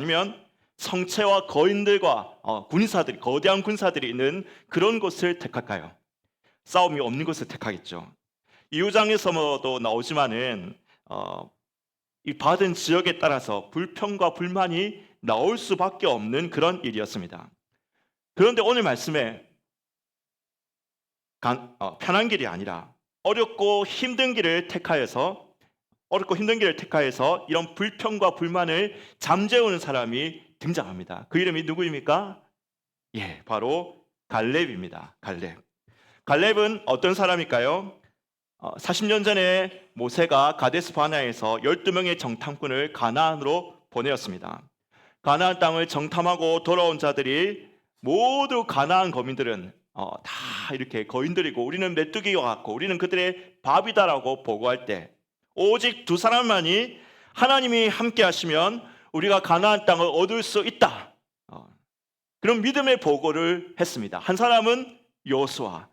아니면 성체와 거인들과 군사들이, 거대한 군사들이 있는 그런 곳을 택할까요? 싸움이 없는 곳을 택하겠죠. 이 5장에서도 나오지만은 이 받은 지역에 따라서 불평과 불만이 나올 수밖에 없는 그런 일이었습니다. 그런데 오늘 말씀에 편한 길이 아니라 어렵고 힘든 길을 택하여서 이런 불평과 불만을 잠재우는 사람이 등장합니다. 그 이름이 누구입니까? 예, 바로 갈렙입니다. 갈렙은 어떤 사람일까요? 40년 전에 모세가 가데스 바네아에서 12명의 정탐꾼을 가나안으로 보내었습니다. 가나안 땅을 정탐하고 돌아온 자들이 모두 가나안 거민들은 다 이렇게 거인들이고 우리는 메뚜기와 같고 우리는 그들의 밥이다라고 보고할 때 오직 두 사람만이 하나님이 함께 하시면 우리가 가나안 땅을 얻을 수 있다. 그런 믿음의 보고를 했습니다. 한 사람은 여호수아,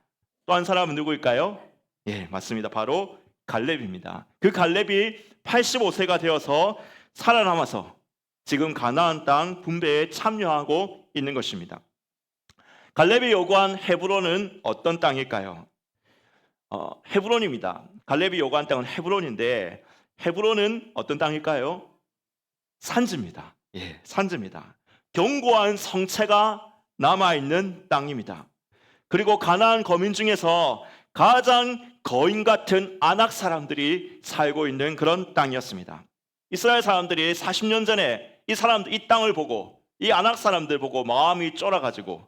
또 한 사람은 누구일까요? 예, 맞습니다. 바로 갈렙입니다. 그 갈렙이 85세가 되어서 살아남아서 지금 가나안 땅 분배에 참여하고 있는 것입니다. 갈렙이 요구한 헤브론은 어떤 땅일까요? 헤브론입니다. 갈렙이 요구한 땅은 헤브론인데 헤브론은 어떤 땅일까요? 산지입니다. 예, 산지입니다. 견고한 성체가 남아있는 땅입니다. 그리고 가나안 거민 중에서 가장 거인 같은 아낙 사람들이 살고 있는 그런 땅이었습니다. 이스라엘 사람들이 40년 전에 이 땅을 보고 이 아낙 사람들 보고 마음이 쫄아가지고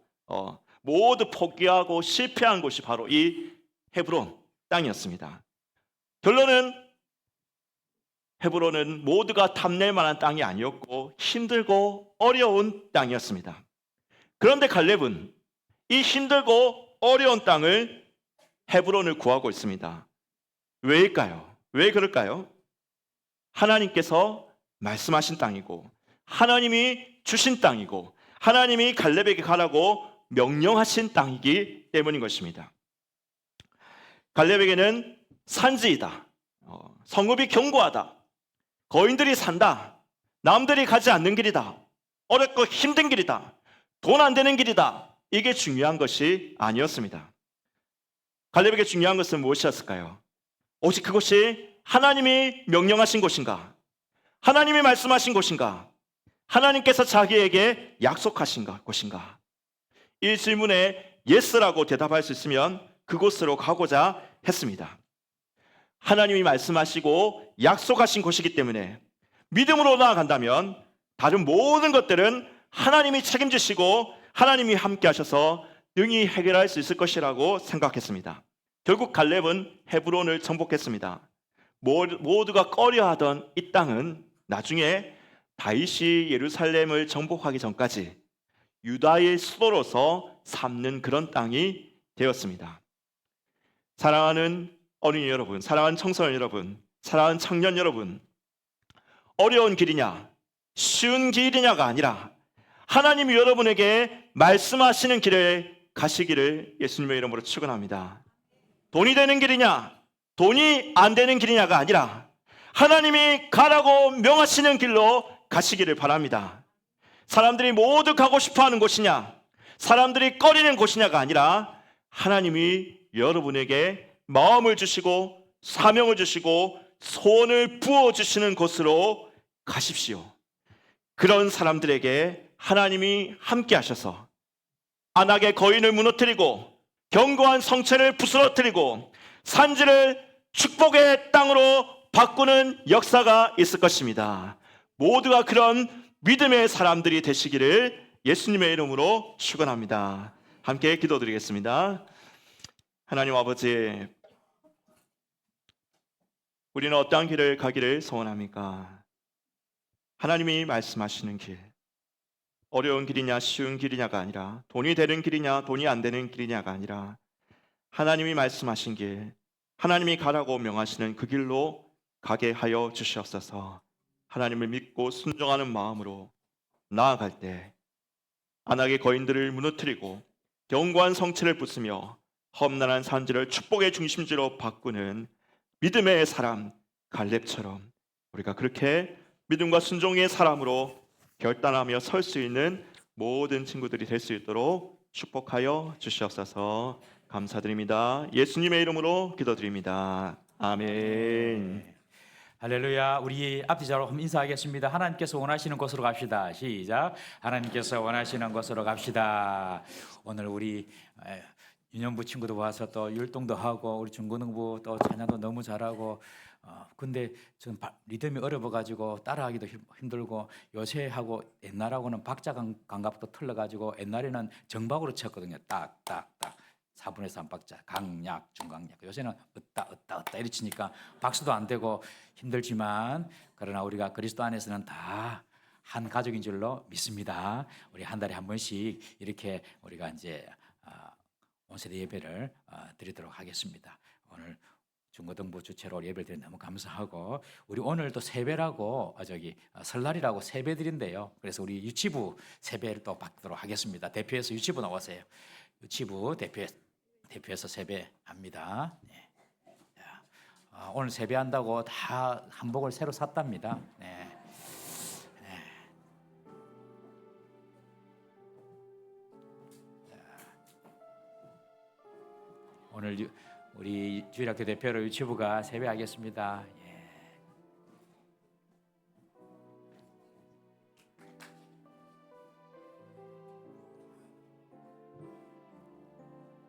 모두 포기하고 실패한 곳이 바로 이 헤브론 땅이었습니다. 결론은 헤브론은 모두가 탐낼 만한 땅이 아니었고 힘들고 어려운 땅이었습니다. 그런데 갈렙은 이 힘들고 어려운 땅을 헤브론을 구하고 있습니다. 왜일까요? 왜 그럴까요? 하나님께서 말씀하신 땅이고 하나님이 주신 땅이고 하나님이 갈렙에게 가라고 명령하신 땅이기 때문인 것입니다. 갈렙에게는 산지이다. 성읍이 견고하다. 거인들이 산다. 남들이 가지 않는 길이다. 어렵고 힘든 길이다. 돈 안 되는 길이다. 이게 중요한 것이 아니었습니다. 갈렙에게 중요한 것은 무엇이었을까요? 오직 그것이 하나님이 명령하신 곳인가? 하나님이 말씀하신 곳인가? 하나님께서 자기에게 약속하신 곳인가? 이 질문에 예스라고 대답할 수 있으면 그곳으로 가고자 했습니다. 하나님이 말씀하시고 약속하신 곳이기 때문에 믿음으로 나아간다면 다른 모든 것들은 하나님이 책임지시고 하나님이 함께 하셔서 능히 해결할 수 있을 것이라고 생각했습니다. 결국 갈렙은 헤브론을 정복했습니다. 모두가 꺼려하던 이 땅은 나중에 다윗이 예루살렘을 정복하기 전까지 유다의 수도로서 삼는 그런 땅이 되었습니다. 사랑하는 어린이 여러분, 사랑하는 청소년 여러분, 사랑하는 청년 여러분, 어려운 길이냐, 쉬운 길이냐가 아니라 하나님이 여러분에게 말씀하시는 길에 가시기를 예수님의 이름으로 축원합니다. 돈이 되는 길이냐, 돈이 안 되는 길이냐가 아니라 하나님이 가라고 명하시는 길로 가시기를 바랍니다. 사람들이 모두 가고 싶어하는 곳이냐, 사람들이 꺼리는 곳이냐가 아니라 하나님이 여러분에게 마음을 주시고 사명을 주시고 소원을 부어주시는 곳으로 가십시오. 그런 사람들에게 하나님이 함께 하셔서 안악의 거인을 무너뜨리고 견고한 성체를 부스러뜨리고 산지를 축복의 땅으로 바꾸는 역사가 있을 것입니다. 모두가 그런 믿음의 사람들이 되시기를 예수님의 이름으로 축원합니다. 함께 기도드리겠습니다. 하나님 아버지, 우리는 어떠한 길을 가기를 소원합니까? 하나님이 말씀하시는 길, 어려운 길이냐 쉬운 길이냐가 아니라 돈이 되는 길이냐 돈이 안 되는 길이냐가 아니라 하나님이 말씀하신 길, 하나님이 가라고 명하시는 그 길로 가게 하여 주시옵소서. 하나님을 믿고 순종하는 마음으로 나아갈 때 안악의 거인들을 무너뜨리고 견고한 성체를 부수며 험난한 산지를 축복의 중심지로 바꾸는 믿음의 사람 갈렙처럼 우리가 그렇게 믿음과 순종의 사람으로 결단하며 설 수 있는 모든 친구들이 될 수 있도록 축복하여 주시옵소서. 감사드립니다. 예수님의 이름으로 기도드립니다. 아멘. 네. 할렐루야. 우리 앞뒤자로 한번 인사하겠습니다. 하나님께서 원하시는 곳으로 갑시다. 시작. 하나님께서 원하시는 곳으로 갑시다. 오늘 우리 유년부 친구도 와서 또 율동도 하고 우리 중고등부 또 찬양도 너무 잘하고 근데 전 리듬이 어려워가지고 따라하기도 힘들고 요새 하고 옛날하고는 박자 감각도 틀려가지고 옛날에는 정박으로 쳤거든요. 딱딱딱 4분의 3박자 강약 중강약. 요새는 으따 이렇게 치니까 박수도 안 되고 힘들지만 그러나 우리가 그리스도 안에서는 다 한 가족인 줄로 믿습니다. 우리 한 달에 한 번씩 이렇게 우리가 이제 온세대 예배를 드리도록 하겠습니다. 오늘 중고등부 주체로 예배를 드리는 너무 감사하고 우리 오늘도 세배라고 설날이라고 세배 드린대요. 그래서 우리 유치부 세배를 또 받도록 하겠습니다. 대표해서 유치부 나오세요. 유치부 대표해서 세배합니다. 네. 오늘 세배한다고 다 한복을 새로 샀답니다. 네. 오늘 우리 주일학교 대표로 유치부가 세배하겠습니다.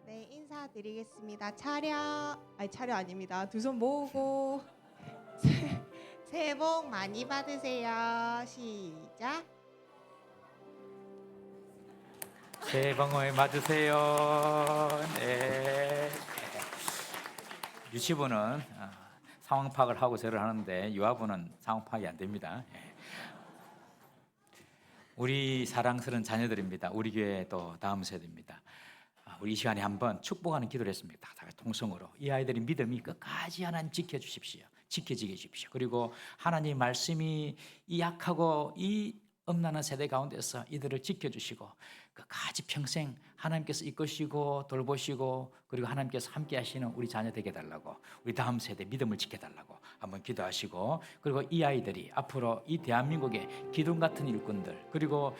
네, 인사드리겠습니다. 차렷 아닙니다. 두 손 모으고 새해 복 많이 받으세요. 시작. 새해 복 많이 받으세요. 네. 유치부는 상황 파악을 하고 절을 하는데 유아부는 상황 파악이 안 됩니다. 우리 사랑스러운 자녀들입니다. 우리 교회 또 다음 세대입니다. 우리 이 시간에 한번 축복하는 기도를 했습니다. 다 통성으로 이 아이들의 믿음이 끝까지 하나님 지켜주십시오. 지켜지게 해주십시오. 그리고 하나님 말씀이 이 약하고 이 엄난한 세대 가운데서 이들을 지켜주시고 끝까지 평생 하나님께서 이끄시고 돌보시고 그리고 하나님께서 함께 하시는 우리 자녀 되게 해달라고 우리 다음 세대 믿음을 지켜달라고 한번 기도하시고 그리고 이 아이들이 앞으로 이 대한민국의 기둥 같은 일꾼들 그리고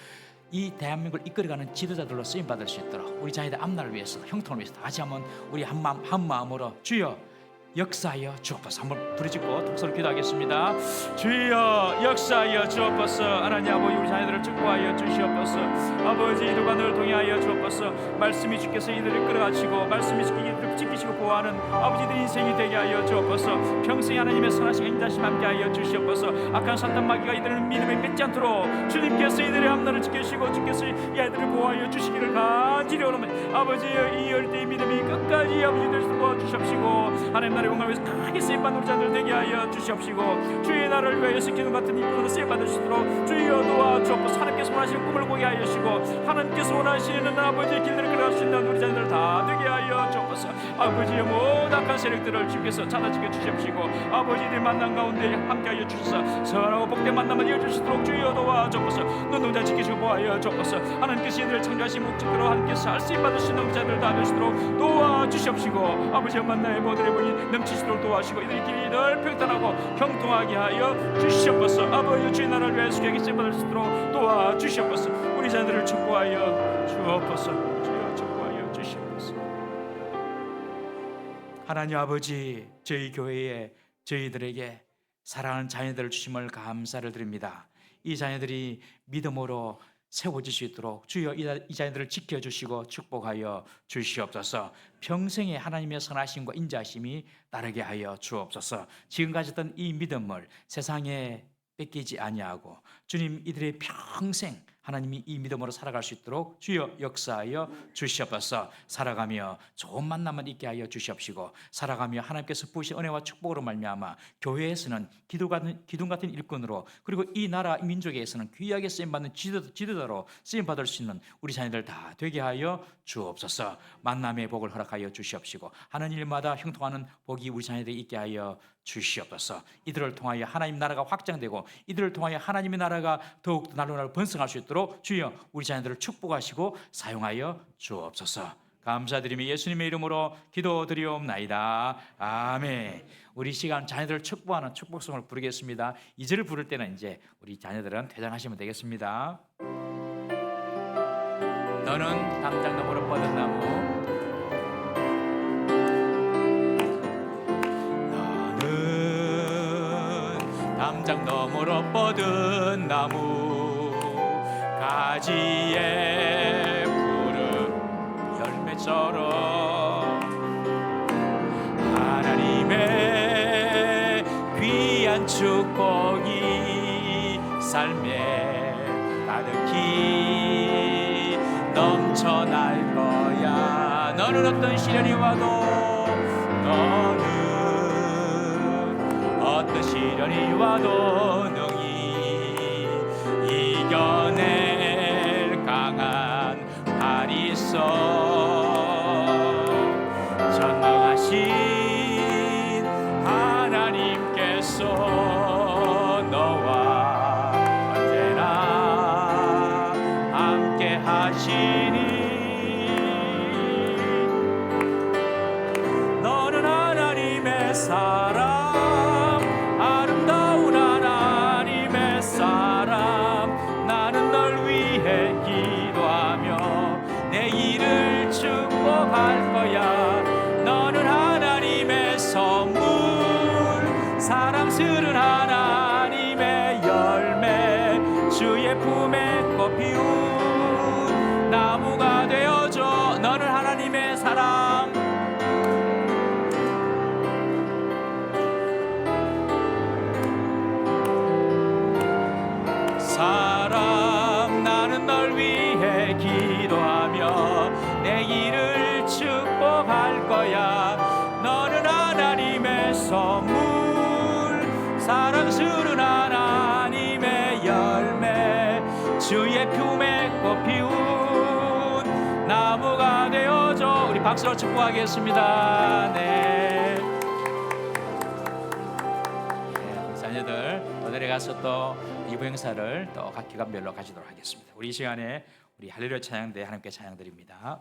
이 대한민국을 이끌어가는 지도자들로 쓰임받을 수 있도록 우리 자녀들 앞날을 위해서 형통을 위해서 다시 한번 우리 한 마음으로 주여 역사하여 주옵소서. 한번 부르짖고 통성으로 기도하겠습니다. 주여 역사하여 주옵소서. 하나님 아버지 우리 자녀들을 축복하여 주시옵소서. 아버지 이들과 늘 동행하여 주옵소서. 말씀이 주께서 이들을 끌어가시고 말씀이 이들을 지키시고 보호하는 아버지들 인생이 되게 하여 주옵소서. 평생 하나님의 선하신 인자심 함께하여 주시옵소서. 악한 사탄 마귀가 이들을 믿음에 뺏지 않도록 주님께서 이들의 앞날을 지키시고 주께서 이 아이들을 보호하여 주시기를 간절히 원하면 아버지 이 어릴 때의 믿음이 끝까지 아버지들 도와주시옵시고 하나님 나라의 영광을 위해서 강하게 쓰임받는 우리 자들 되게 하여 주시옵시고 주의 나라를 위하여서 기름 같은 이끌어서 쓰임받을 수 있도록 주여 도와주옵소서. 하나님께서 원하시는 꿈을 보게 하여 주시고 하나님께서 원하시는 아버지의 길들을 걸어갈 수 있는 우리 자들 다 되게 하여 주옵소서. 아버지의 모든 악한 세력들을 주께서 찾아지게 주시옵시고 아버지들 만남 가운데 함께 하여 주셔서 선하고 복된 만남을 이어주시도록 주여 도와주옵소서. 눈동자 지키시고 보하여 주옵소서. 하나님께서 이들을 창조하신 목적대로 하나님께서 할 쓰임받을 수 있는 우리 자들 다 되시도록 도와주시옵시고 아버지의 만남의 모든 본이 넘치시도록 도와주시고 이들끼리 늘 평탄하고 형통하게 하여 주시옵소서. 아버지 주의 나라를 위하여 수고하게 쓰임받을 수 있도록 도와주시옵소서. 우리 자녀들을 축복하여 주옵소서. 주여 축복하여 주시옵소서. 하나님 아버지 저희 교회에 저희들에게 사랑하는 자녀들을 주심을 감사를 드립니다. 이 자녀들이 믿음으로 세워질 수 있도록 주여 이 자녀들을 지켜주시고 축복하여 주시옵소서. 평생에 하나님의 선하심과 인자하심이 따르게 하여 주옵소서. 지금 가졌던 이 믿음을 세상에 뺏기지 아니하고 주님 이들의 평생 하나님이 이 믿음으로 살아갈 수 있도록 주여 역사하여 주시옵소서. 살아가며 좋은 만남을 있게 하여 주시옵시고 살아가며 하나님께서 부으신 은혜와 축복으로 말미암아 교회에서는 기둥 같은 일꾼으로 그리고 이 나라 민족에서는 귀하게 쓰임받는 지도자로 쓰임받을 수 있는 우리 자녀들 다 되게 하여 주옵소서. 만남의 복을 허락하여 주시옵시고 하는 일마다 형통하는 복이 우리 자녀들에게 있게 하여 주시옵소서. 이들을 통하여 하나님 나라가 확장되고 이들을 통하여 하나님의 나라가 더욱더 날로 번성할 수 있도록 주여 우리 자녀들을 축복하시고 사용하여 주옵소서. 감사드리며 예수님의 이름으로 기도드리옵나이다. 아멘. 우리 시간 자녀들을 축복하는 축복송을 부르겠습니다. 2절을 부를 때는 이제 우리 자녀들은 퇴장하시면 되겠습니다. 너는 담장 너머로 뻗은 나무, 너는 담장 너머로 뻗은 나무, 가지에 푸른 열매처럼 하나님의 귀한 축복이 삶에 가득히 넘쳐날 거야. 너는 어떤 시련이 와도, 너는 어떤 시련이 와도 능히 이겨낼 강한 팔이 있어. 전능하신 하나님께서 너와 언제나 함께 하시니, 너는 하나님의 사람, 아름다운 하나님의 사람. 나는 널 위해 기도하며 내 일을 축복할 거야. 너는 하나님의 선물, 사랑스러운 하나님의 열매, 주의 품에 꽃 피운 나무가 되어줘. 너는 하나님의 사랑, 사랑. 나는 널 위해 기도하며 내 일을 축복할 거야. 너는 하나님의 선물, 사랑스러운 하나님의 열매, 주의 품에 꽃 피운 나무가 되어줘. 우리 박수로 축복하겠습니다. 네. 우리 자녀들 또 내려가서 또 이부 행사를 또 각 기관별로 가지도록 하겠습니다. 우리 이 시간에 우리 할렐루야 찬양대 하나님께 찬양드립니다.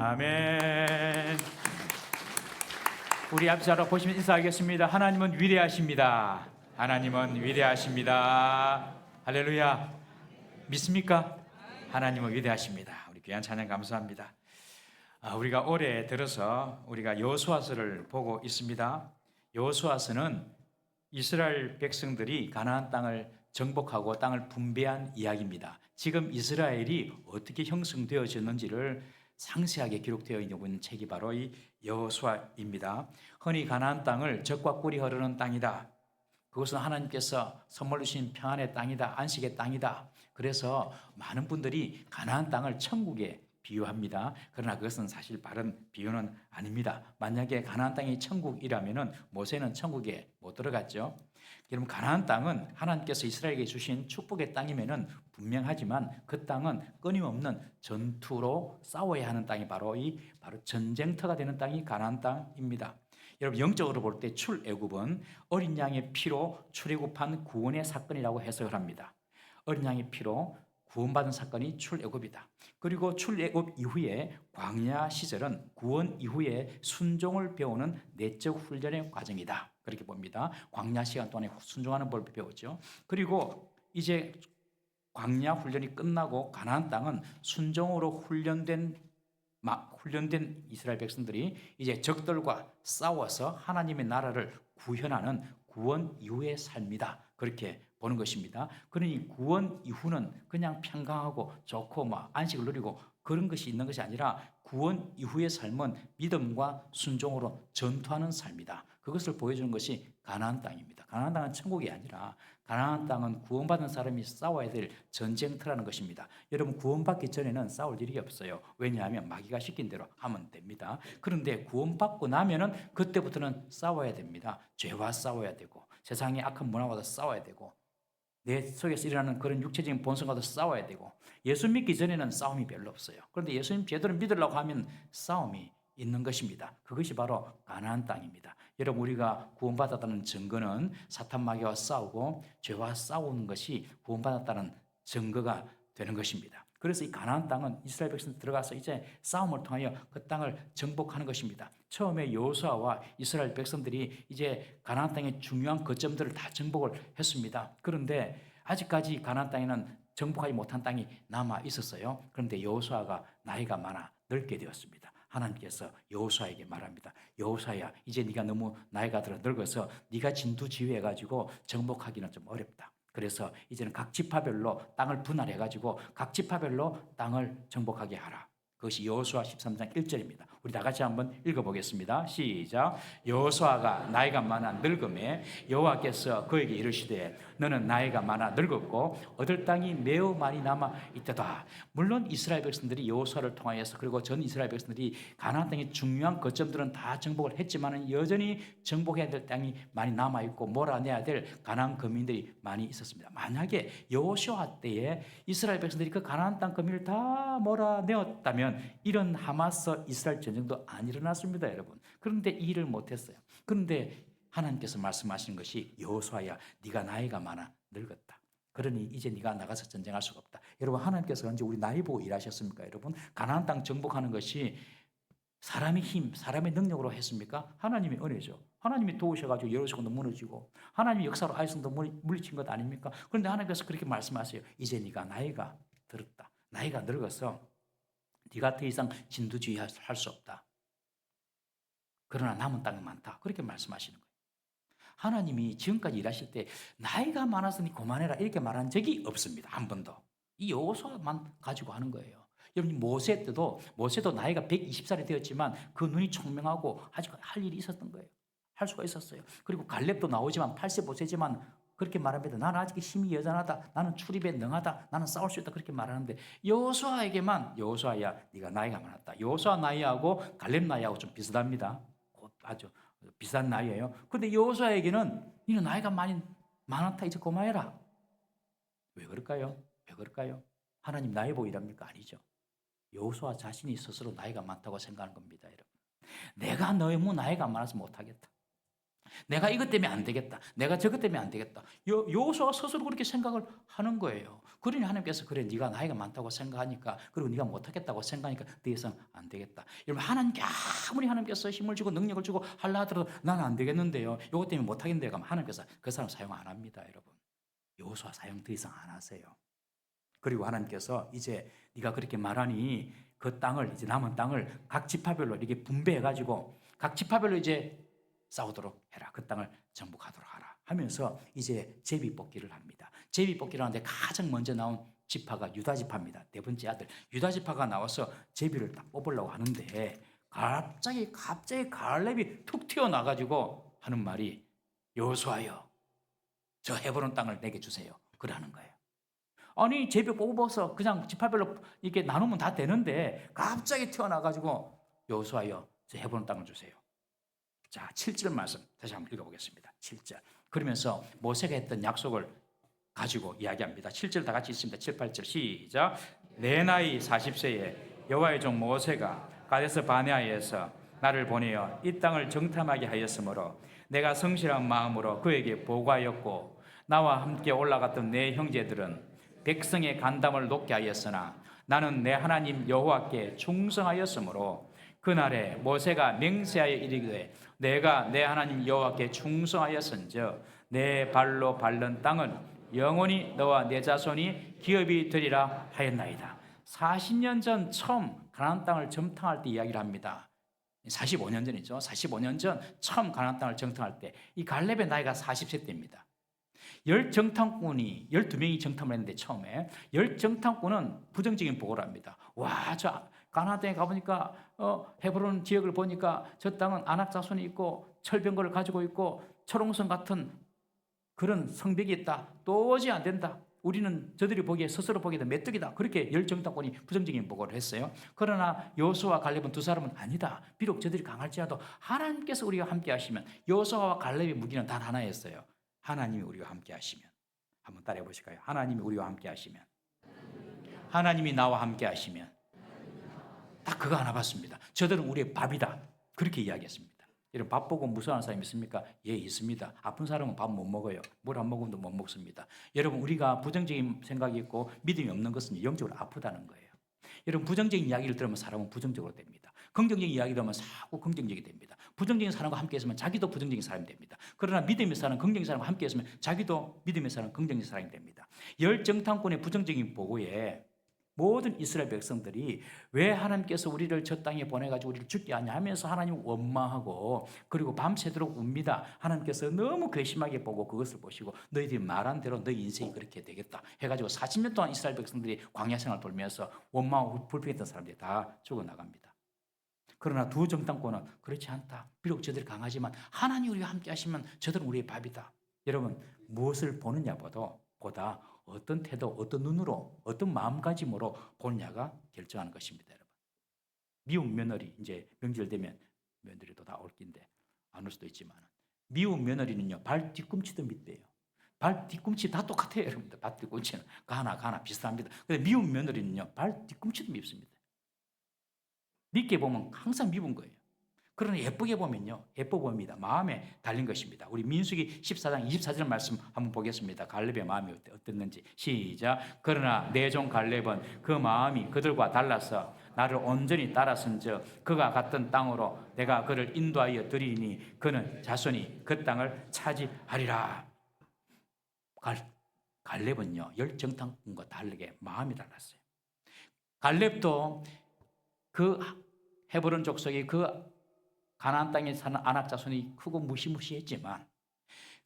아멘. 우리 앞자로 보시면 인사하겠습니다. 하나님은 위대하십니다. 하나님은 위대하십니다. 할렐루야. 믿습니까? 하나님은 위대하십니다. 우리 귀한 찬양 감사합니다. 우리가 올해 들어서 우리가 여호수아서를 보고 있습니다. 여호수아서는 이스라엘 백성들이 가나안 땅을 정복하고 땅을 분배한 이야기입니다. 지금 이스라엘이 어떻게 형성되어졌는지를 상세하게 기록되어 있는 책이 바로 이 여호수아입니다. 흔히 가나안 땅을 젖과 꿀이 흐르는 땅이다. 그것은 하나님께서 선물로 주신 평안의 땅이다. 안식의 땅이다. 그래서 많은 분들이 가나안 땅을 천국에 비유합니다. 그러나 그것은 사실 바른 비유는 아닙니다. 만약에 가나안 땅이 천국이라면은 모세는 천국에 못 들어갔죠. 여러분, 가나안 땅은 하나님께서 이스라엘에게 주신 축복의 땅이면은 분명하지만 그 땅은 끊임없는 전투로 싸워야 하는 땅이 바로 전쟁터가 되는 땅이 가나안 땅입니다. 여러분, 영적으로 볼 때 출애굽은 어린 양의 피로 출애굽한 구원의 사건이라고 해석을 합니다. 어린 양의 피로 구원받은 사건이 출애굽이다. 그리고 출애굽 이후에 광야 시절은 구원 이후에 순종을 배우는 내적 훈련의 과정이다. 그렇게 봅니다. 광야 시간 동안에 순종하는 법을 배우죠. 그리고 이제 광야 훈련이 끝나고 가나안 땅은 순종으로 훈련된 이스라엘 백성들이 이제 적들과 싸워서 하나님의 나라를 구현하는 구원 이후의 삶이다. 그렇게 보는 것입니다. 그러니 구원 이후는 그냥 평강하고 좋고 안식을 누리고 그런 것이 있는 것이 아니라 구원 이후의 삶은 믿음과 순종으로 전투하는 삶이다. 그것을 보여주는 것이 가나안 땅입니다. 가나안 땅은 천국이 아니라 가나안 땅은 구원받은 사람이 싸워야 될 전쟁터라는 것입니다. 여러분, 구원받기 전에는 싸울 일이 없어요. 왜냐하면 마귀가 시킨 대로 하면 됩니다. 그런데 구원받고 나면은 그때부터는 싸워야 됩니다. 죄와 싸워야 되고 세상의 악한 문화와도 싸워야 되고 내 속에서 일어나는 그런 육체적인 본성과도 싸워야 되고 예수 믿기 전에는 싸움이 별로 없어요. 그런데 예수님 제대로 믿으려고 하면 싸움이 있는 것입니다. 그것이 바로 가나안 땅입니다. 여러분, 우리가 구원받았다는 증거는 사탄 마귀와 싸우고 죄와 싸우는 것이 구원받았다는 증거가 되는 것입니다. 그래서 이 가나안 땅은 이스라엘 백성이 들어가서 이제 싸움을 통하여 그 땅을 정복하는 것입니다. 처음에 여호수아와 이스라엘 백성들이 이제 가나안 땅의 중요한 거점들을 다 정복을 했습니다. 그런데 아직까지 가나안 땅에는 정복하지 못한 땅이 남아 있었어요. 그런데 여호수아가 나이가 많아 늙게 되었습니다. 하나님께서 여호수아에게 말합니다. 여호수아야, 이제 네가 너무 나이가 들어 늙어서 네가 진두지휘해가지고 정복하기는 좀 어렵다. 그래서 이제는 각 지파별로 땅을 분할해가지고 각 지파별로 땅을 정복하게 하라. 그것이 여호수아 13장 1절입니다. 우리 다 같이 한번 읽어보겠습니다. 시작. 여호수아가 나이가 많아 늙음에 여호와께서 그에게 이르시되 너는 나이가 많아 늙었고 얻을 땅이 매우 많이 남아 있다. 물론 이스라엘 백성들이 여호수아를 통하여서 그리고 전 이스라엘 백성들이 가나안 땅의 중요한 거점들은 다 정복을 했지만 여전히 정복해야 될 땅이 많이 남아 있고 몰아내야 될 가나안 거민들이 많이 있었습니다. 만약에 여호수아 때에 이스라엘 백성들이 그 가나안 땅 거민을 다 몰아내었다면 이런 하마스 이스라엘 전쟁도 안 일어났습니다, 여러분. 그런데 이 일을 못했어요. 그런데 하나님께서 말씀하시는 것이 여호수아야, 네가 나이가 많아 늙었다. 그러니 이제 네가 나가서 전쟁할 수가 없다. 여러분, 하나님께서 언제 우리 나이 보고 일하셨습니까? 여러분, 가나안 땅 정복하는 것이 사람의 힘, 사람의 능력으로 했습니까? 하나님의 은혜죠. 하나님이 도우셔가지고 여리고도 무너지고 하나님의 역사로 아이성도 물리친 것 아닙니까? 그런데 하나님께서 그렇게 말씀하세요. 이제 네가 나이가 들었다. 나이가 늙어서 네가 더 이상 진두지휘 할 수 없다. 그러나 남은 땅이 많다. 그렇게 말씀하시는 거예요. 하나님이 지금까지 일하실 때 나이가 많아서 네 그만해라 이렇게 말한 적이 없습니다. 한 번도. 이 여호수아만 가지고 하는 거예요. 여러분, 모세도 나이가 120살이 되었지만 그 눈이 총명하고 아직 할 일이 있었던 거예요. 할 수가 있었어요. 그리고 갈렙도 나오지만 85세지만 그렇게 말합니다. 나는 아직 힘이 여전하다. 나는 출입에 능하다. 나는 싸울 수 있다. 그렇게 말하는데 여호수아에게만 여호수아야, 네가 나이가 많았다. 여호수아 나이하고 갈렙 나이하고 좀 비슷합니다. 아주 비슷한 나이예요. 그런데 여호수아에게는 너는 나이가 많았다. 이제 그만해라. 왜 그럴까요? 왜 그럴까요? 하나님 나이 보고 일합니까? 아니죠. 여호수아 자신이 스스로 나이가 많다고 생각하는 겁니다, 여러분. 내가 너무 나이가 많아서 못하겠다. 내가 이것 때문에 안 되겠다. 내가 저것 때문에 안 되겠다. 여호수아가 스스로 그렇게 생각을 하는 거예요. 그러니 하나님께서 그래 네가 나이가 많다고 생각하니까 그리고 네가 못하겠다고 생각하니까 더 이상 안 되겠다. 여러분 하나님께 아무리 하나님께서 힘을 주고 능력을 주고 하려 하더라도 나는 안 되겠는데요. 이것 때문에 못하겠는데 가면 하나님께서 그 사람 사용 안 합니다. 여러분. 여호수아 사용 더 이상 안 하세요. 그리고 하나님께서 이제 네가 그렇게 말하니 그 땅을 이제 남은 땅을 각 지파별로 이렇게 분배해 가지고 각 지파별로 이제 싸우도록 해라. 그 땅을 정복하도록 하라. 하면서 이제 제비 뽑기를 합니다. 제비 뽑기를 하는데 가장 먼저 나온 지파가 유다 지파입니다. 네 번째 아들 유다 지파가 나와서 제비를 딱 뽑으려고 하는데 갑자기 갈렙이 툭 튀어나가지고 하는 말이 여호수아여 저 헤브론 땅을 내게 주세요. 그러는 거예요. 아니 제비 뽑아서 그냥 지파별로 이렇게 나누면 다 되는데 갑자기 튀어나가지고 여호수아여 저 헤브론 땅을 주세요. 자, 7절 말씀 다시 한번 읽어보겠습니다. 7절. 그러면서 모세가 했던 약속을 가지고 이야기합니다. 7절 다 같이 읽습니다. 7, 8절 시작. 내 나이 40세에 여호와의 종 모세가 가데스 바네아에서 나를 보내어 이 땅을 정탐하게 하였으므로 내가 성실한 마음으로 그에게 보고하였고 나와 함께 올라갔던 내 형제들은 백성의 간담을 높게 하였으나 나는 내 하나님 여호와께 충성하였으므로 그날에 모세가 맹세하여 이르기를 내가 내 하나님 여호와께 충성하였은즉 내 발로 밟는 땅은 영원히 너와 내 자손이 기업이 되리라 하였나이다. 40년 전 처음 가나안 땅을 정탐할 때 이야기를 합니다. 45년 전이죠. 45년 전 처음 가나안 땅을 정탐할 때 이 갈렙의 나이가 40세 때입니다. 열 정탐꾼이 12명이 정탐을 했는데 처음에 열 정탐꾼은 부정적인 보고를 합니다. 와, 저 가나안 땅에 가보니까 헤브론 지역을 보니까 저 땅은 아낙 자손이 있고 철병거를 가지고 있고 철옹성 같은 그런 성벽이 있다. 도저히 안 된다. 우리는 저들이 보기에 스스로 보기에도 메뚜기다. 그렇게 열 정탐꾼이 부정적인 보고를 했어요. 그러나 여호수아와 갈렙은 두 사람은 아니다. 비록 저들이 강할지라도 하나님께서 우리와 함께 하시면 여호수아와 갈렙의 무기는 단 하나였어요. 하나님이 우리와 함께 하시면. 한번 따라해 보실까요? 하나님이 우리와 함께 하시면. 하나님이 나와 함께 하시면. 딱 그거 하나 봤습니다. 저들은 우리의 밥이다. 그렇게 이야기했습니다. 여러분 밥 보고 무서워하는 사람이 있습니까? 예, 있습니다. 아픈 사람은 밥 못 먹어요. 물 안 먹으면 못 먹습니다. 여러분 우리가 부정적인 생각이 있고 믿음이 없는 것은 영적으로 아프다는 거예요. 여러분 부정적인 이야기를 들으면 사람은 부정적으로 됩니다. 긍정적인 이야기를 들으면 자꾸 긍정적이 됩니다. 부정적인 사람과 함께 있으면 자기도 부정적인 사람이 됩니다. 그러나 믿음의 사람, 긍정적인 사람과 함께 있으면 자기도 믿음의 사람, 긍정적인 사람이 됩니다. 열 정탐꾼의 부정적인 보고에 모든 이스라엘 백성들이 왜 하나님께서 우리를 저 땅에 보내가지고 우리를 죽게 하냐 하면서 하나님을 원망하고 그리고 밤새도록 웁니다. 하나님께서 너무 괘씸하게 보고 그것을 보시고 너희들이 말한 대로 너희 인생이 그렇게 되겠다 해가지고 40년 동안 이스라엘 백성들이 광야 생활을 돌면서 원망하고 불평했던 사람들이 다 죽어나갑니다. 그러나 두 정탐꾼은 그렇지 않다. 비록 저들이 강하지만 하나님 우리와 함께 하시면 저들은 우리의 밥이다. 여러분 무엇을 보다 어떤 태도, 어떤 눈으로, 어떤 마음가짐으로 보느냐가 결정하는 것입니다, 여러분. 미운 며느리, 이제 명절 되면 며느리도 다 올 긴데 안 올 수도 있지만 미운 며느리는요 발 뒤꿈치도 밑대요. 발 뒤꿈치 다 똑같아요, 여러분들. 발 뒤꿈치는 가나 비슷합니다. 근데 미운 며느리는요 발 뒤꿈치도 밉습니다. 믿게 보면 항상 미운 거예요. 그러나 예쁘게 보면요 예뻐 보입니다. 마음에 달린 것입니다. 우리 민수기 14장 24절 말씀 한번 보겠습니다. 갈렙의 마음이 어땠는지 시작. 그러나 내 종 갈렙은 그 마음이 그들과 달라서 나를 온전히 따랐은즉 그가 갔던 땅으로 내가 그를 인도하여 드리니 그는 자손이 그 땅을 차지하리라. 갈렙은요 열 정탐꾼과 다르게 마음이 달랐어요. 갈렙도 그 헤브론 족속이 그 가나안 땅에 사는 아낙 자손이 크고 무시무시했지만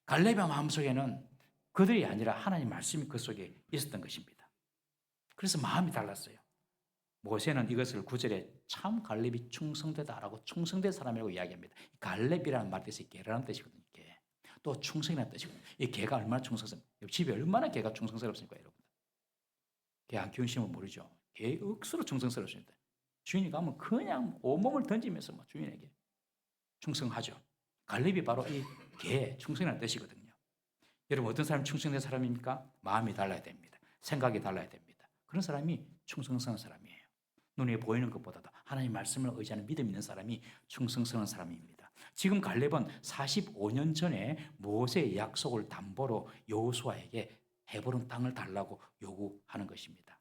갈렙의 마음속에는 그들이 아니라 하나님 말씀이 그 속에 있었던 것입니다. 그래서 마음이 달랐어요. 모세는 이것을 9절에 참 갈렙이 충성되다라고 충성된 사람이라고 이야기합니다. 갈렙이라는 말 뜻이 개라는 뜻이거든요. 개. 또 충성이라는 뜻이거든요. 이 개가 얼마나 충성스럽습니까? 집에 얼마나 개가 충성스럽습니까, 여러분? 개 안 키우시면 모르죠. 개 억수로 충성스럽습니다. 주인이 가면 그냥 온몸을 던지면서 주인에게 충성하죠. 갈렙이 바로 이 개, 충성이라는 뜻이거든요. 여러분 어떤 사람이 충성된 사람입니까? 마음이 달라야 됩니다. 생각이 달라야 됩니다. 그런 사람이 충성스러운 사람이에요. 눈에 보이는 것보다도 하나님 말씀을 의지하는 믿음 있는 사람이 충성스러운 사람입니다. 지금 갈렙은 45년 전에 모세의 약속을 담보로 여호수아에게 헤브론 땅을 달라고 요구하는 것입니다.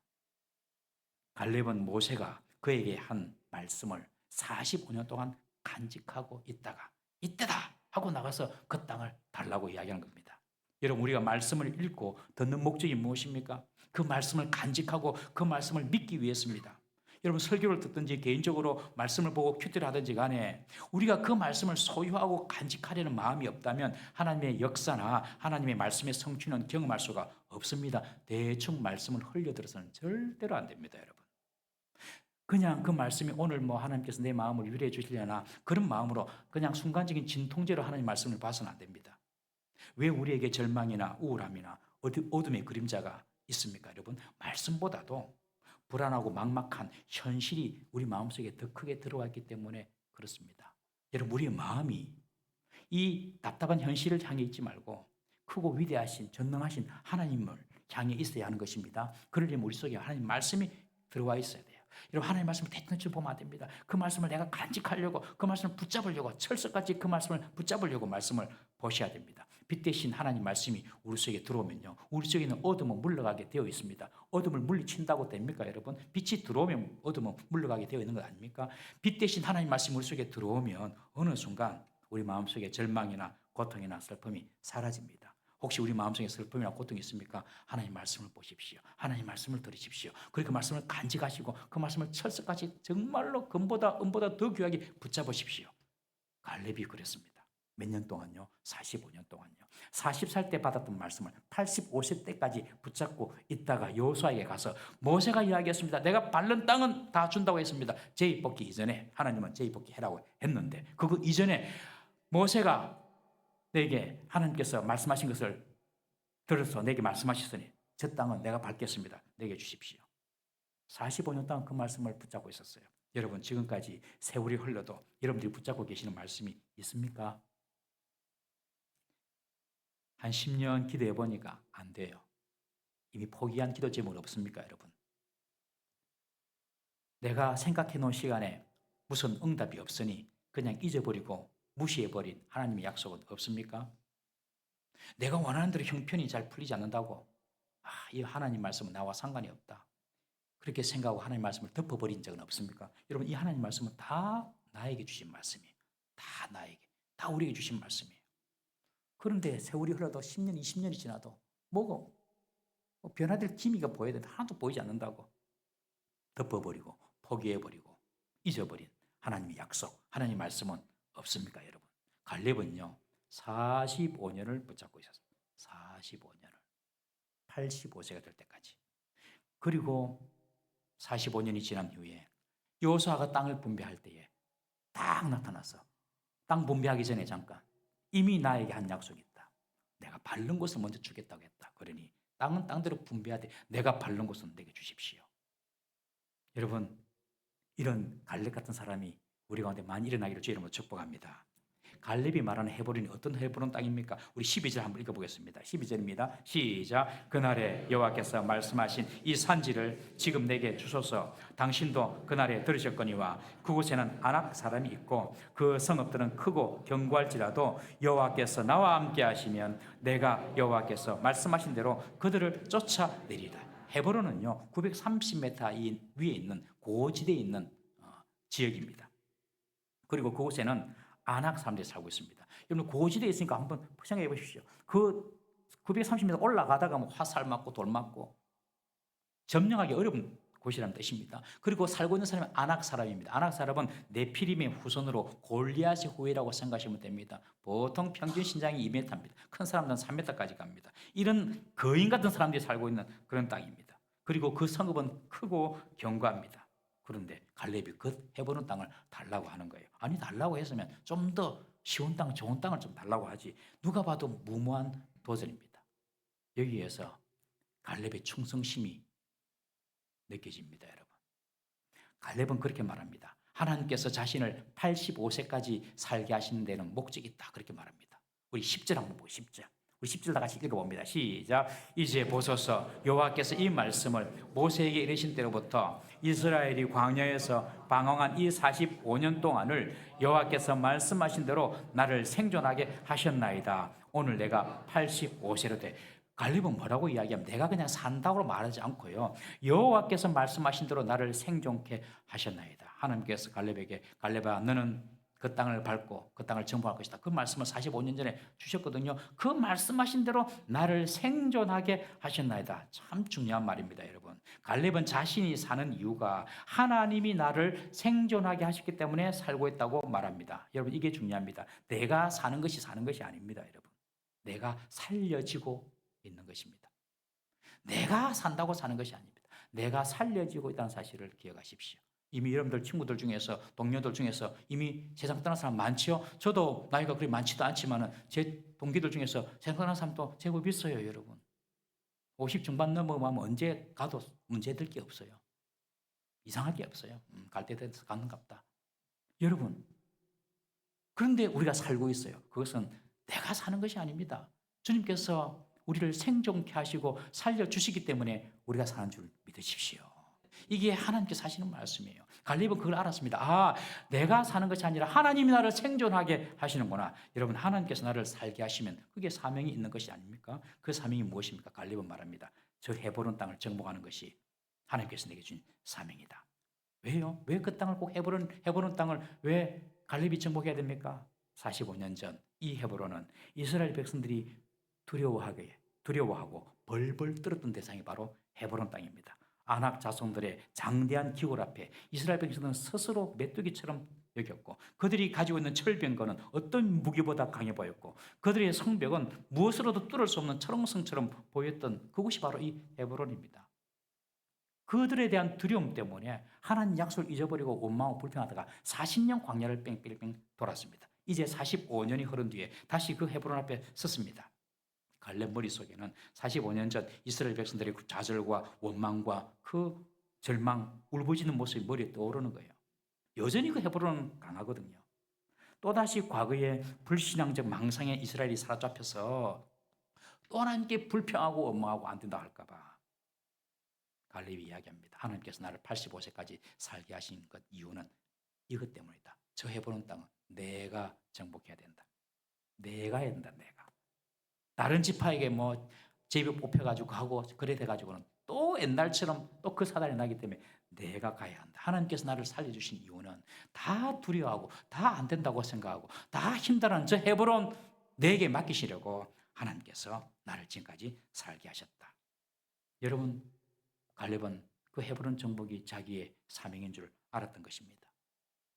갈렙은 모세가 그에게 한 말씀을 45년 동안 간직하고 있다가 이때다 하고 나가서 그 땅을 달라고 이야기하는 겁니다. 여러분, 우리가 말씀을 읽고 듣는 목적이 무엇입니까? 그 말씀을 간직하고 그 말씀을 믿기 위해서입니다. 여러분, 설교를 듣든지 개인적으로 말씀을 보고 큐티를 하든지 간에 우리가 그 말씀을 소유하고 간직하려는 마음이 없다면 하나님의 역사나 하나님의 말씀의 성취는 경험할 수가 없습니다. 대충 말씀을 흘려들어서는 절대로 안 됩니다, 여러분. 그냥 그 말씀이 오늘 하나님께서 내 마음을 위로해 주시려나 그런 마음으로 그냥 순간적인 진통제로 하나님 말씀을 봐서는 안 됩니다. 왜 우리에게 절망이나 우울함이나 어둠의 그림자가 있습니까, 여러분? 말씀보다도 불안하고 막막한 현실이 우리 마음속에 더 크게 들어와 있기 때문에 그렇습니다. 여러분, 우리의 마음이 이 답답한 현실을 향해 있지 말고 크고 위대하신 전능하신 하나님을 향해 있어야 하는 것입니다. 그러려면 우리 속에 하나님 말씀이 들어와 있어야 돼요. 여러분, 하나님 말씀을 대충 보면 안 됩니다. 그 말씀을 내가 간직하려고, 그 말씀을 붙잡으려고, 철석같이 그 말씀을 붙잡으려고 말씀을 보셔야 됩니다. 빛 대신 하나님 말씀이 우리 속에 들어오면요, 우리 속에 있는 어둠은 물러가게 되어 있습니다. 어둠을 물리친다고 됩니까, 여러분? 빛이 들어오면 어둠은 물러가게 되어 있는 것 아닙니까? 빛 대신 하나님 말씀이 우리 속에 들어오면 어느 순간 우리 마음속에 절망이나 고통이나 슬픔이 사라집니다. 혹시 우리 마음속에 슬픔이나 고통이 있습니까? 하나님 말씀을 보십시오. 하나님 말씀을 들으십시오. 그리고 그 말씀을 간직하시고 그 말씀을 철석같이 정말로 금보다 은보다 더 귀하게 붙잡으십시오. 갈렙이 그랬습니다. 몇 년 동안요? 45년 동안요. 40살 때 받았던 말씀을 85세 때까지 붙잡고 있다가 여호수아에게 가서 모세가 이야기했습니다. 내가 밟는 땅은 다 준다고 했습니다. 제의 뽑기 이전에 하나님은 제의 뽑기 해라고 했는데 그거 이전에 모세가 내게 하나님께서 말씀하신 것을 들어서 내게 말씀하셨으니 저 땅은 내가 밟겠습니다. 내게 주십시오. 45년 동안 그 말씀을 붙잡고 있었어요. 여러분, 지금까지 세월이 흘러도 여러분들이 붙잡고 계시는 말씀이 있습니까? 한 10년 기도해 보니까 안 돼요. 이미 포기한 기도 제목은 없습니까, 여러분? 내가 생각해 놓은 시간에 무슨 응답이 없으니 그냥 잊어버리고 무시해버린 하나님의 약속은 없습니까? 내가 원하는 대로 형편이 잘 풀리지 않는다고 이 하나님 말씀은 나와 상관이 없다, 그렇게 생각하고 하나님 말씀을 덮어버린 적은 없습니까? 여러분, 이 하나님 말씀은 다 나에게 주신 말씀이에요. 다 나에게, 다 우리에게 주신 말씀이에요. 그런데 세월이 흘러도 10년, 20년이 지나도 뭐고 변화될 기미가 보여야 되는데 하나도 보이지 않는다고 덮어버리고 포기해버리고 잊어버린 하나님의 약속, 하나님의 말씀은 없습니까, 여러분? 갈렙은요 45년을 붙잡고 있었습니다. 45년을 85세가 될 때까지. 그리고 45년이 지난 후에 여호수아가 땅을 분배할 때에 딱 나타나서 땅 분배하기 전에 잠깐 이미 나에게 한 약속이 있다. 내가 밟는 곳을 먼저 주겠다고 했다. 그러니 땅은 땅대로 분배하되 내가 밟는 곳은 내게 주십시오. 여러분, 이런 갈렙 같은 사람이 우리 가운데 많이 일어나기를 주의 이름으로 축복합니다. 갈렙이 말하는 헤브론이 어떤 헤브론 땅입니까? 우리 12절 한번 읽어보겠습니다. 12절입니다. 시작. 그날에 여호와께서 말씀하신 이 산지를 지금 내게 주소서. 당신도 그날에 들으셨거니와 그곳에는 아낙 사람이 있고 그 성읍들은 크고 견고할지라도 여호와께서 나와 함께 하시면 내가 여호와께서 말씀하신 대로 그들을 쫓아내리라. 헤브론은요 930m 위에 있는 고지대에 있는 지역입니다. 그리고 그곳에는 아낙 사람들이 살고 있습니다. 여러분, 고지대에 있으니까 한번 생각해 보십시오. 그 930m 올라가다가 화살 맞고 돌 맞고 점령하기 어려운 곳이라는 뜻입니다. 그리고 살고 있는 사람은 아낙 사람입니다. 아낙 사람은 네피림의 후손으로 골리앗의 후예라고 생각하시면 됩니다. 보통 평균 신장이 2m입니다. 큰 사람들은 3m까지 갑니다. 이런 거인 같은 사람들이 살고 있는 그런 땅입니다. 그리고 그 성읍은 크고 견고합니다. 그런데 갈렙이 그 해보는 땅을 달라고 하는 거예요. 아니, 달라고 했으면 좀 더 쉬운 땅, 좋은 땅을 좀 달라고 하지. 누가 봐도 무모한 도전입니다. 여기에서 갈렙의 충성심이 느껴집니다, 여러분. 갈렙은 그렇게 말합니다. 하나님께서 자신을 85세까지 살게 하시는 데는 목적이 있다, 그렇게 말합니다. 우리 10절 한번 보고 10절. 우리 10절 다 같이 읽어봅니다. 시작. 이제 보소서 여호와께서 이 말씀을 모세에게 이르신 때로부터 이스라엘이 광야에서 방황한 이 45년 동안을 여호와께서 말씀하신 대로 나를 생존하게 하셨나이다. 오늘 내가 85세로 돼. 갈렙은 뭐라고 이야기하면 내가 그냥 산다고 말하지 않고요. 여호와께서 말씀하신 대로 나를 생존케 하셨나이다. 하나님께서 갈렙에게 갈렙아 너는 그 땅을 밟고 그 땅을 정복할 것이다. 그 말씀을 45년 전에 주셨거든요. 그 말씀하신 대로 나를 생존하게 하셨나이다. 참 중요한 말입니다, 여러분. 갈렙은 자신이 사는 이유가 하나님이 나를 생존하게 하셨기 때문에 살고 있다고 말합니다. 여러분 이게 중요합니다. 내가 사는 것이 아닙니다, 여러분. 내가 살려지고 있는 것입니다. 내가 산다고 사는 것이 아닙니다. 내가 살려지고 있다는 사실을 기억하십시오. 이미 여러분들 친구들 중에서 동료들 중에서 이미 세상 떠난 사람 많지요. 저도 나이가 그리 많지도 않지만 제 동기들 중에서 세상 떠난 사람도 제법 있어요, 여러분. 50 중반 넘어가면 언제 가도 문제될 게 없어요. 이상할 게 없어요. 갈 때 돼서 가는갑다. 여러분, 그런데 우리가 살고 있어요. 그것은 내가 사는 것이 아닙니다. 주님께서 우리를 생존케 하시고 살려주시기 때문에 우리가 사는 줄 믿으십시오. 이게 하나님께서 하시는 말씀이에요. 갈렙은 그걸 알았습니다. 아, 내가 사는 것이 아니라 하나님이 나를 생존하게 하시는구나. 여러분, 하나님께서 나를 살게 하시면 그게 사명이 있는 것이 아닙니까? 그 사명이 무엇입니까? 갈렙은 말합니다. 저 헤브론 땅을 정복하는 것이 하나님께서 내게 준 사명이다. 왜요? 왜 그 땅을 꼭 헤브론 땅을 왜 갈렙이 정복해야 됩니까? 45년 전 이 헤브론은 이스라엘 백성들이 두려워하고 벌벌 떨었던 대상이 바로 헤브론 땅입니다. 아낙 자손들의 장대한 기골 앞에 이스라엘 백성들은 스스로 메뚜기처럼 여겼고 그들이 가지고 있는 철병거는 어떤 무기보다 강해 보였고 그들의 성벽은 무엇으로도 뚫을 수 없는 철옹성처럼 보였던 그곳이 바로 이 헤브론입니다. 그들에 대한 두려움 때문에 하나님 약속을 잊어버리고 원망하고 불평하다가 40년 광야를 뺑뺑뺑 돌았습니다. 이제 45년이 흐른 뒤에 다시 그 헤브론 앞에 섰습니다. 갈렙 머릿속에는 45년 전 이스라엘 백성들의 그 좌절과 원망과 그 절망, 울부짖는 모습이 머리에 떠오르는 거예요. 여전히 그 헤브론은 강하거든요. 또다시 과거의 불신앙적 망상에 이스라엘이 사로잡혀서 또 하나님께 불평하고 원망하고 안 된다 할까 봐 갈렙이 이야기합니다. 하나님께서 나를 85세까지 살게 하신 것 이유는 이것 때문이다. 저 헤브론 땅은 내가 정복해야 된다. 내가 해야 된다. 내가. 다른 지파에게 뭐 제비 뽑혀가지고 하고 그래 돼가지고는 또 옛날처럼 또 그 사단이 나기 때문에 내가 가야 한다. 하나님께서 나를 살려주신 이유는 다 두려워하고 다 안 된다고 생각하고 다 힘들어하는 저 헤브론 내게 맡기시려고 하나님께서 나를 지금까지 살게 하셨다. 여러분, 갈렙은 그 헤브론 정복이 자기의 사명인 줄 알았던 것입니다.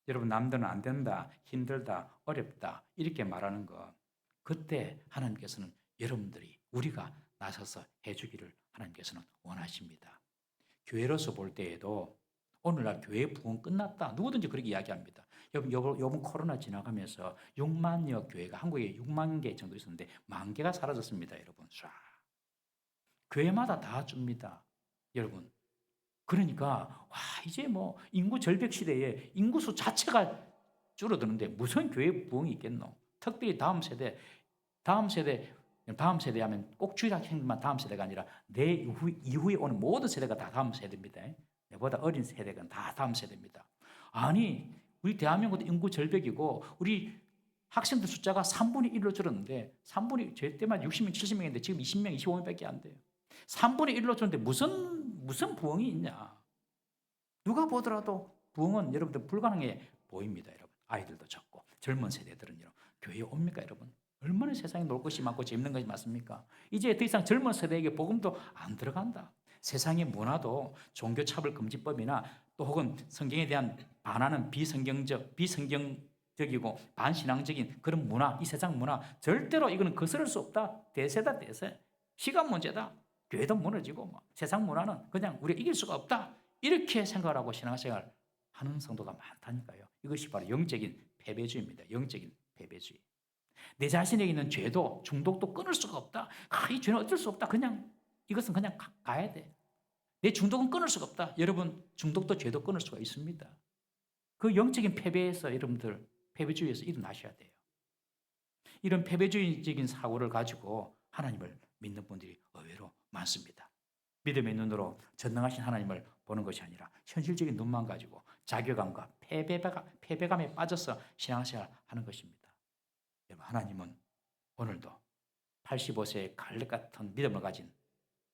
여러분, 남들은 안 된다, 힘들다, 어렵다 이렇게 말하는 거 그때 하나님께서는 여러분들이 우리가 나서서 해주기를 하나님께서는 원하십니다. 교회로서 볼 때에도 오늘날 교회 부흥 끝났다. 누구든지 그렇게 이야기합니다. 요번 코로나 지나가면서 6만여 교회가 한국에 6만 개 정도 있었는데 1만 개가 사라졌습니다. 여러분. 쫙. 교회마다 다 줍니다. 여러분. 그러니까 와 이제 뭐 인구 절벽 시대에 인구수 자체가 줄어드는데 무슨 교회 부흥이 있겠노? 특별히 다음 세대 하면 꼭 주일학 생들만 다음 세대가 아니라 내 이후에 오는 모든 세대가 다 다음 세대입니다. 내보다 어린 세대가 다 다음 세대입니다. 아니 우리 대한민국도 인구 절벽이고 우리 학생들 숫자가 3분의 1로 줄었는데 제 때만 60명, 70명인데 지금 20명, 25명밖에 안 돼요. 3분의 1로 줄었는데 무슨 부흥이 있냐? 누가 보더라도 부흥은 여러분들 불가능해 보입니다. 여러분 아이들도 적고 젊은 세대들은 여러분 교회에 옵니까 여러분? 얼마나 세상에 놀 것이 많고 재밌는 것이 많습니까? 이제 더 이상 젊은 세대에게 복음도 안 들어간다. 세상의 문화도 종교차별금지법이나 또 혹은 성경에 대한 반하는 비성경적이고 반신앙적인 그런 문화, 이 세상 문화 절대로 이거는 거스를 수 없다. 대세다 대세. 시간 문제다. 교회도 무너지고 세상 문화는 그냥 우리가 이길 수가 없다. 이렇게 생각을 하고 신앙생활 하는 성도가 많다니까요. 이것이 바로 영적인 패배주의입니다. 영적인 패배주의. 내 자신에게 있는 죄도 중독도 끊을 수가 없다. 이 죄는 어쩔 수 없다. 이것은 그냥 가야 돼. 내 중독은 끊을 수가 없다. 여러분 중독도 죄도 끊을 수가 있습니다. 그 영적인 패배에서 여러분들 패배주의에서 일어나셔야 돼요. 이런 패배주의적인 사고를 가지고 하나님을 믿는 분들이 의외로 많습니다. 믿음의 눈으로 전능하신 하나님을 보는 것이 아니라 현실적인 눈만 가지고 자괴감과 패배감에 빠져서 신앙생활 하는 것입니다. 여러분, 하나님은 오늘도 85세의 갈렙 같은 믿음을 가진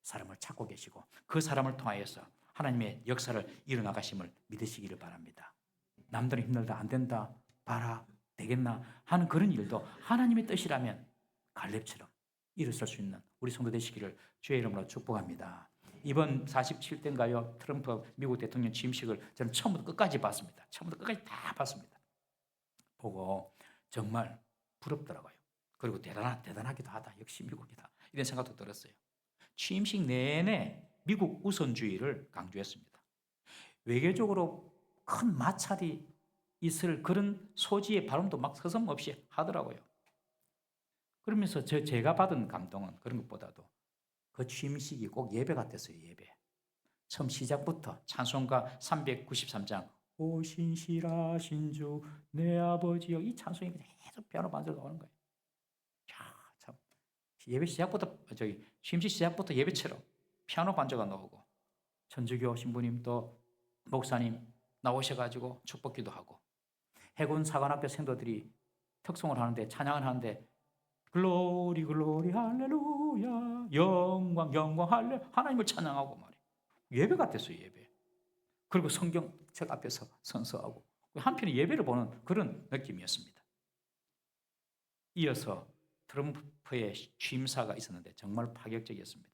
사람을 찾고 계시고 그 사람을 통하여서 하나님의 역사를 이루나가심을 믿으시기를 바랍니다. 남들은 힘들다 안 된다 봐라 되겠나 하는 그런 일도 하나님의 뜻이라면 갈렙처럼 일어설 수 있는 우리 성도 되시기를 주의 이름으로 축복합니다. 이번 47대인가요? 트럼프 미국 대통령 취임식을 저는 처음부터 끝까지 봤습니다. 처음부터 끝까지 다 봤습니다. 보고 정말 부럽더라고요. 그리고 대단하기도 하다. 역시 미국이다. 이런 생각도 들었어요. 취임식 내내 미국 우선주의를 강조했습니다. 외교적으로 큰 마찰이 있을 그런 소지의 발언도 막 서슴없이 하더라고요. 그러면서 제가 받은 감동은 그런 것보다도 그 취임식이 꼭 예배 같았어요. 예배. 처음 시작부터 찬송가 393장 오 신실하신 주 내 아버지여 이 찬송이 계속 피아노 반주가 오는 거예요. 야, 참 예배 시작부터 취임식 시작부터 예배처럼 피아노 반주가 나오고 천주교 신부님 또 목사님 나오셔가지고 축복기도 하고 해군 사관학교 생도들이 특송을 하는데 찬양을 하는데 글로리 글로리 할렐루야 영광 영광 할렐 하나님을 찬양하고 말이에요. 예배 같았어요. 예배. 그리고 성경책 앞에서 선서하고 한편에 예배를 보는 그런 느낌이었습니다. 이어서 트럼프의 취임사가 있었는데 정말 파격적이었습니다.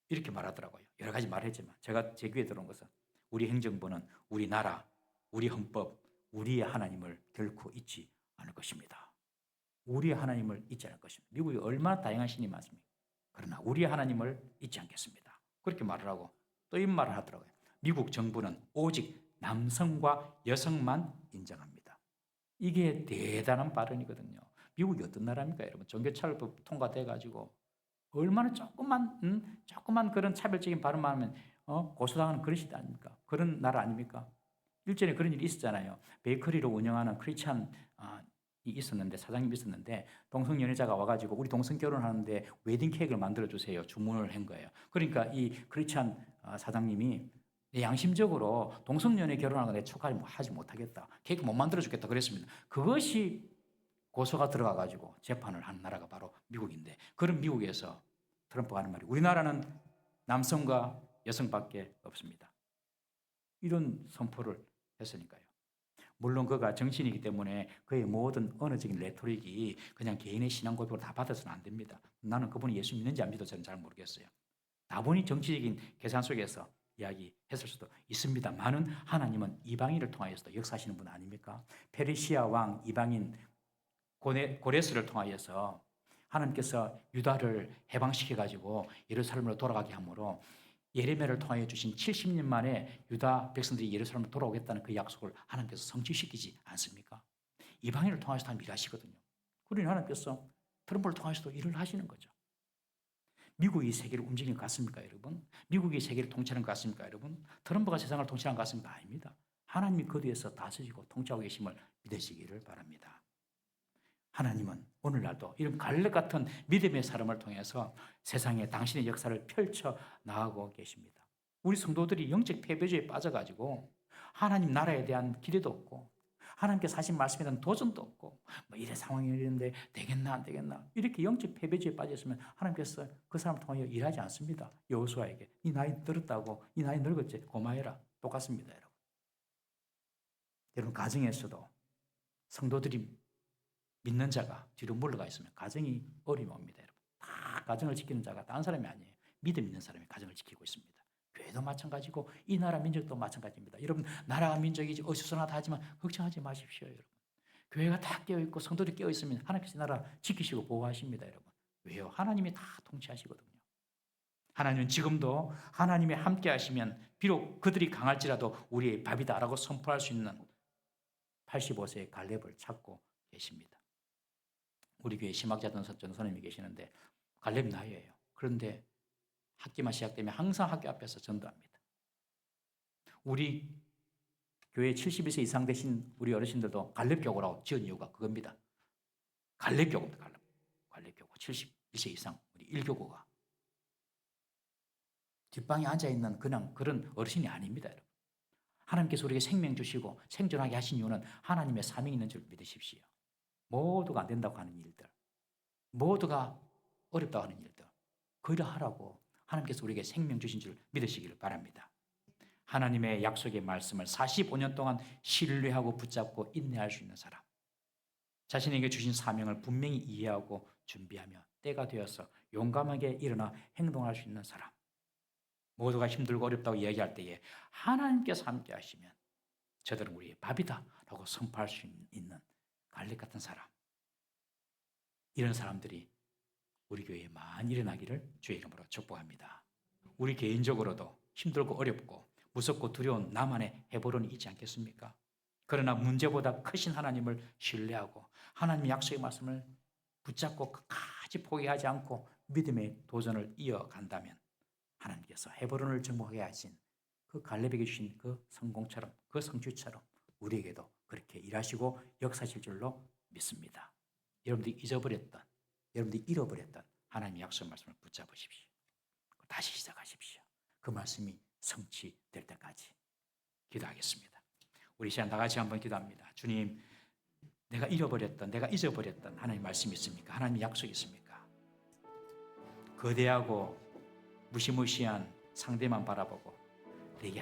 이렇게 말하더라고요. 여러 가지 말했지만 제가 제 귀에 들어온 것은 우리 행정부는 우리 나라, 우리 헌법, 우리의 하나님을 결코 잊지 않을 것입니다. 우리의 하나님을 잊지 않을 것입니다. 미국이 얼마나 다양한 신이 많습니까? 그러나 우리의 하나님을 잊지 않겠습니다. 그렇게 말을 하고 또 이 말을 하더라고요. 미국 정부는 오직 남성과 여성만 인정합니다. 이게 대단한 발언이거든요. 미국이 어떤 나라입니까, 여러분? 종교차별법 통과돼가지고 얼마나 조그만 그런 차별적인 발언만 하면 고소당하는 그런 시대 아닙니까? 그런 나라 아닙니까? 일전에 그런 일이 있었잖아요. 베이커리를 운영하는 크리스찬 있었는데 사장님이 있었는데 동성 연애자가 와가지고 우리 동성 결혼하는데 웨딩 케이크를 만들어 주세요 주문을 한 거예요. 그러니까 이 크리스찬 사장님이 양심적으로 동성 연애 결혼하는 거 내가 축하하지 못하겠다. 케이크 못 만들어 주겠다 그랬습니다. 그것이 고소가 들어가가지고 재판을 한 나라가 바로 미국인데 그런 미국에서 트럼프가 하는 말이 우리나라는 남성과 여성밖에 없습니다. 이런 선포를 했으니까요. 물론 그가 정치인이기 때문에 그의 모든 언어적인 레토릭이 그냥 개인의 신앙 고백으로 다 받아서는 안 됩니다. 나는 그분이 예수 믿는지 안 믿는지 저는 잘 모르겠어요. 다분히 정치적인 계산 속에서 이야기했을 수도 있습니다만은 하나님은 이방인을 통하여서도 역사하시는 분 아닙니까? 페르시아 왕 이방인 고레스를 통하여서 하나님께서 유다를 해방시켜가지고 예루살렘으로 돌아가게 함으로 예레미야를 통하여 주신 70년 만에 유다 백성들이 예루살렘으로 돌아오겠다는 그 약속을 하나님께서 성취시키지 않습니까? 이방인을 통해서 다 일하시거든요. 그러니 하나님께서 트럼프를 통해서도 일을 하시는 거죠. 미국이 세계를 움직이는 것 같습니까, 여러분? 미국이 세계를 통치하는 것 같습니까, 여러분? 트럼프가 세상을 통치하는 것 같습니까? 아닙니다. 하나님이 그 뒤에서 다스리고 통치하고 계심을 믿으시기를 바랍니다. 하나님은 오늘날도 이런 갈렙 같은 믿음의 사람을 통해서 세상에 당신의 역사를 펼쳐 나가고 계십니다. 우리 성도들이 영적 패배주의에 빠져가지고 하나님 나라에 대한 기대도 없고 하나님께서 하신 말씀에 대한 도전도 없고 뭐 이래 상황이 이런데 되겠나 안 되겠나 이렇게 영적 패배주의에 빠졌으면 하나님께서 그 사람을 통하여 일하지 않습니다. 여호수아에게 이 나이 들었다고 이 나이 늙었지 고마해라 똑같습니다. 여러분 가정에서도 성도들이 믿는 자가 뒤로 물러가 있으면 가정이 어려움이 옵니다. 여러분. 다 가정을 지키는 자가 다른 사람이 아니에요. 믿음 있는 사람이 가정을 지키고 있습니다. 교회도 마찬가지고 이 나라 민족도 마찬가지입니다. 여러분 나라가 민족이지 어수선하다 하지만 걱정하지 마십시오. 여러분. 교회가 다 깨어있고 성도들이 깨어있으면 하나님께서 나라 지키시고 보호하십니다. 여러분. 왜요? 하나님이 다 통치하시거든요. 하나님은 지금도 하나님이 함께 하시면 비록 그들이 강할지라도 우리의 밥이다라고 선포할 수 있는 85세의 갈렙을 찾고 계십니다. 우리 교회 심학자 전도사님이 계시는데 갈렙 나이예요. 그런데 학기만 시작되면 항상 학교 앞에서 전도합니다. 우리 교회 71세 이상 되신 우리 어르신들도 갈렙교구라고 지은 이유가 그겁니다. 갈렙교구입니다. 갈렙교구 71세 이상 우리 일교구가 뒷방에 앉아 있는 그냥 그런 어르신이 아닙니다, 여러분. 하나님께서 우리에게 생명 주시고 생존하게 하신 이유는 하나님의 사명이 있는 줄 믿으십시오. 모두가 안 된다고 하는 일들, 모두가 어렵다고 하는 일들, 그 일을 하라고 하나님께서 우리에게 생명 주신 줄 믿으시기를 바랍니다. 하나님의 약속의 말씀을 45년 동안 신뢰하고 붙잡고 인내할 수 있는 사람, 자신에게 주신 사명을 분명히 이해하고 준비하며 때가 되어서 용감하게 일어나 행동할 수 있는 사람, 모두가 힘들고 어렵다고 이야기할 때에 하나님께서 함께 하시면 저들은 우리의 밥이다 라고 선포할 수 있는 갈렙 같은 사람, 이런 사람들이 우리 교회에 많이 일어나기를 주의 이름으로 축복합니다. 우리 개인적으로도 힘들고 어렵고 무섭고 두려운 나만의 헤브론이 있지 않겠습니까? 그러나 문제보다 크신 하나님을 신뢰하고 하나님의 약속의 말씀을 붙잡고 끝까지 포기하지 않고 믿음의 도전을 이어간다면 하나님께서 헤브론을 정복하게 하신 그 갈렙에게 주신 그 성공처럼, 그 성취처럼 우리에게도 그렇게 일하시고 역사하실 줄로 믿습니다. 여러분들이 잊어버렸던, 여러분들이 잃어버렸던 하나님의 약속 말씀을 붙잡으십시오. 다시 시작하십시오. 그 말씀이 성취될 때까지 기도하겠습니다. 우리 시간 다 같이 한번 기도합니다. 주님, 내가 잃어버렸던, 내가 잊어버렸던 하나님의 말씀이 있습니까? 하나님의 약속이 있습니까? 거대하고 무시무시한 상대만 바라보고 내게